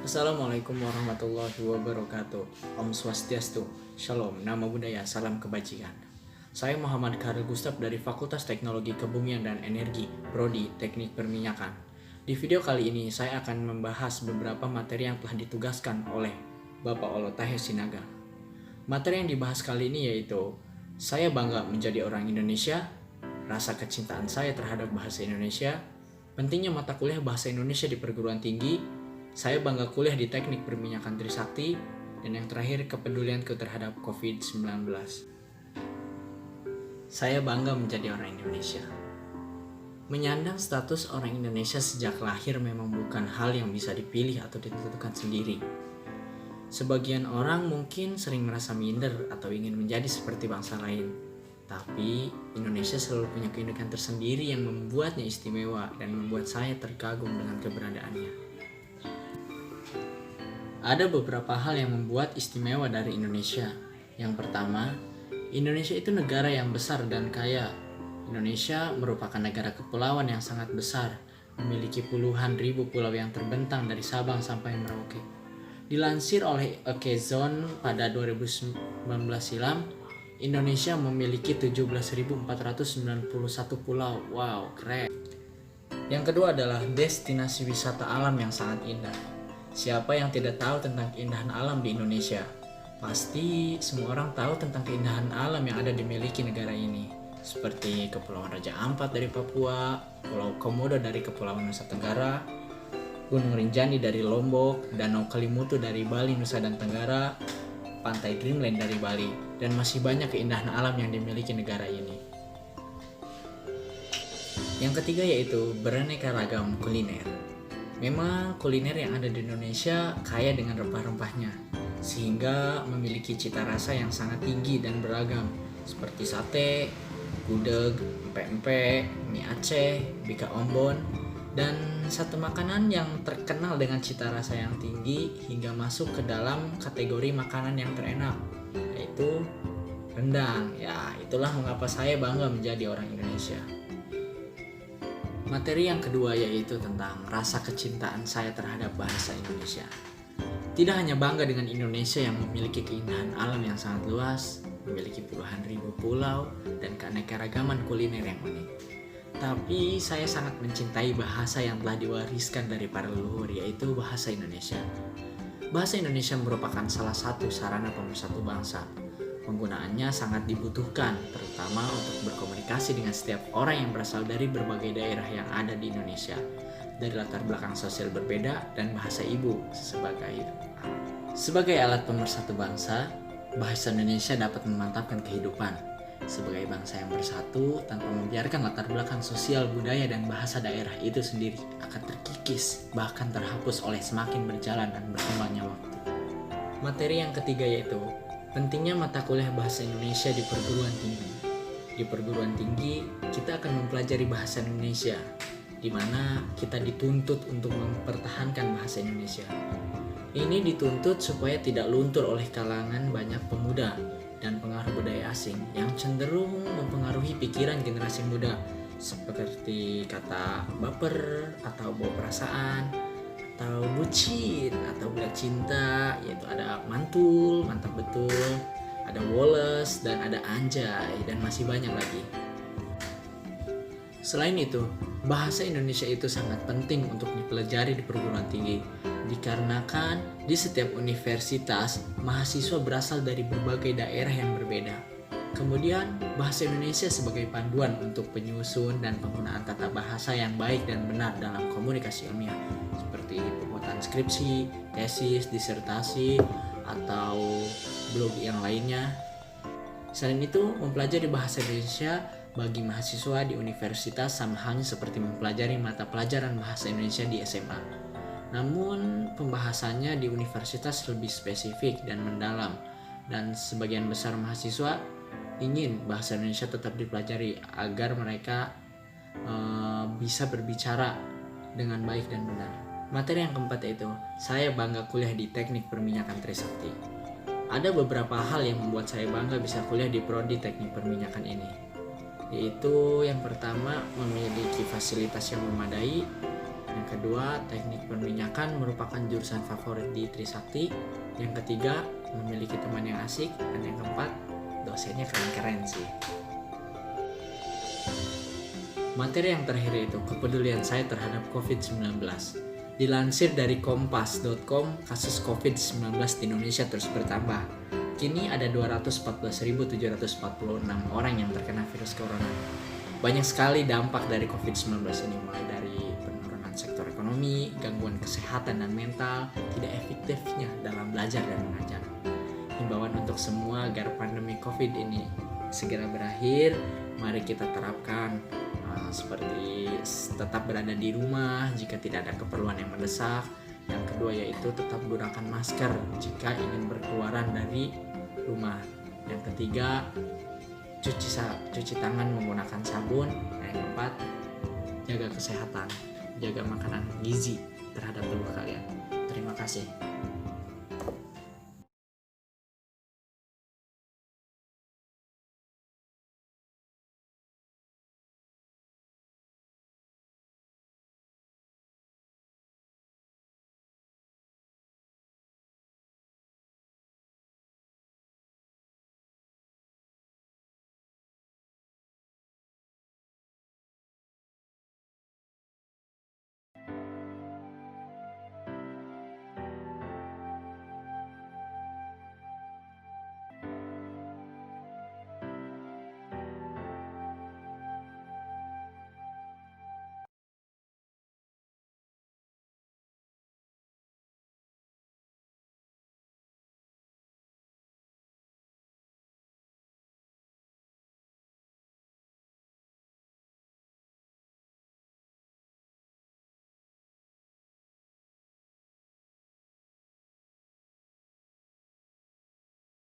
Assalamualaikum warahmatullahi wabarakatuh. Om Swastiastu, Shalom, Nama Budaya, Salam Kebajikan. Saya Muhammad Khalil Gustaf dari Fakultas Teknologi Kebumian dan Energi, Prodi Teknik Perminyakan. Di video kali ini saya akan membahas beberapa materi yang telah ditugaskan oleh Bapak Olotahe Sinaga. Materi yang dibahas kali ini yaitu saya bangga menjadi orang Indonesia, rasa kecintaan saya terhadap bahasa Indonesia, pentingnya mata kuliah bahasa Indonesia di perguruan tinggi, saya bangga kuliah di Teknik Perminyakan Trisakti, dan yang terakhir kepedulianku terhadap COVID-19. Saya bangga menjadi orang Indonesia. Menyandang status orang Indonesia sejak lahir memang bukan hal yang bisa dipilih atau ditentukan sendiri. Sebagian orang mungkin sering merasa minder atau ingin menjadi seperti bangsa lain. Tapi Indonesia selalu punya keunikan tersendiri yang membuatnya istimewa dan membuat saya terkagum dengan keberadaannya. Ada beberapa hal yang membuat istimewa dari Indonesia. Yang pertama, Indonesia itu negara yang besar dan kaya. Indonesia merupakan negara kepulauan yang sangat besar, memiliki puluhan ribu pulau yang terbentang dari Sabang sampai Merauke. Dilansir oleh Okezone pada 2019 silam, Indonesia memiliki 17.491 pulau. Wow, keren. Yang kedua adalah destinasi wisata alam yang sangat indah. Siapa yang tidak tahu tentang keindahan alam di Indonesia? Pasti semua orang tahu tentang keindahan alam yang ada dimiliki negara ini. Seperti Kepulauan Raja Ampat dari Papua, Pulau Komodo dari Kepulauan Nusa Tenggara, Gunung Rinjani dari Lombok, Danau Kelimutu dari Bali, Nusa dan Tenggara, Pantai Dreamland dari Bali, dan masih banyak keindahan alam yang dimiliki negara ini. Yang ketiga yaitu beraneka ragam kuliner. Memang kuliner yang ada di Indonesia kaya dengan rempah-rempahnya, sehingga memiliki cita rasa yang sangat tinggi dan beragam, seperti sate, gudeg, empek-empek, mie Aceh, bika ombon, dan satu makanan yang terkenal dengan cita rasa yang tinggi hingga masuk ke dalam kategori makanan yang terenak, yaitu rendang. Ya, itulah mengapa saya bangga menjadi orang Indonesia. Materi yang kedua yaitu tentang rasa kecintaan saya terhadap bahasa Indonesia. Tidak hanya bangga dengan Indonesia yang memiliki keindahan alam yang sangat luas, memiliki puluhan ribu pulau, dan keanekaragaman kuliner yang unik. Tapi saya sangat mencintai bahasa yang telah diwariskan dari para leluhur, yaitu bahasa Indonesia. Bahasa Indonesia merupakan salah satu sarana pemersatu bangsa. Penggunaannya sangat dibutuhkan, terutama untuk berkomunikasi dengan setiap orang yang berasal dari berbagai daerah yang ada di Indonesia, dari latar belakang sosial berbeda dan bahasa ibu sebagai alat pemersatu bangsa. Bahasa Indonesia dapat memantapkan kehidupan sebagai bangsa yang bersatu tanpa membiarkan latar belakang sosial, budaya, dan bahasa daerah itu sendiri akan terkikis, bahkan terhapus oleh semakin berjalan dan berkembangnya waktu. Materi yang ketiga yaitu pentingnya mata kuliah bahasa Indonesia di perguruan tinggi. Di perguruan tinggi, kita akan mempelajari bahasa Indonesia, di mana kita dituntut untuk mempertahankan bahasa Indonesia. Ini dituntut supaya tidak luntur oleh kalangan banyak pemuda dan pengaruh budaya asing yang cenderung mempengaruhi pikiran generasi muda, seperti kata baper atau bawa perasaan, atau bucin atau budak cinta, yaitu ada mantul, mantap betul, ada woles, dan ada anjay, dan masih banyak lagi. Selain itu, bahasa Indonesia itu sangat penting untuk dipelajari di perguruan tinggi, dikarenakan di setiap universitas mahasiswa berasal dari berbagai daerah yang berbeda. Kemudian, bahasa Indonesia sebagai panduan untuk penyusun dan penggunaan tata bahasa yang baik dan benar dalam komunikasi ilmiah, seperti pembuatan skripsi, tesis, disertasi, atau blog yang lainnya. Selain itu, mempelajari bahasa Indonesia bagi mahasiswa di universitas sama halnya seperti mempelajari mata pelajaran bahasa Indonesia di SMA. Namun, pembahasannya di universitas lebih spesifik dan mendalam, dan sebagian besar mahasiswa ingin bahasa Indonesia tetap dipelajari agar mereka bisa berbicara dengan baik dan benar. Materi yang keempat yaitu saya bangga kuliah di Teknik Perminyakan Trisakti. Ada beberapa hal yang membuat saya bangga bisa kuliah di prodi Teknik Perminyakan ini, yaitu yang pertama memiliki fasilitas yang memadai, Yang kedua, teknik perminyakan merupakan jurusan favorit di Trisakti. Yang ketiga, memiliki teman yang asik. Dan yang keempat, dosennya keren-keren sih. Materi yang terakhir itu kepedulian saya terhadap COVID-19. Dilansir dari kompas.com, kasus COVID-19 di Indonesia terus bertambah. Kini ada 214.746 orang yang terkena virus corona. Banyak sekali dampak dari COVID-19 ini, mulai dari penurunan sektor ekonomi, gangguan kesehatan dan mental, tidak efektifnya dalam belajar dan mengajar. Himbauan untuk semua agar pandemi COVID ini segera berakhir, mari kita terapkan seperti tetap berada di rumah jika tidak ada keperluan yang mendesak. Yang kedua yaitu tetap gunakan masker jika ingin berkeluaran dari rumah. Yang ketiga, cuci tangan menggunakan sabun. Yang keempat, jaga kesehatan, jaga makanan gizi terhadap tubuh kalian. Terima kasih.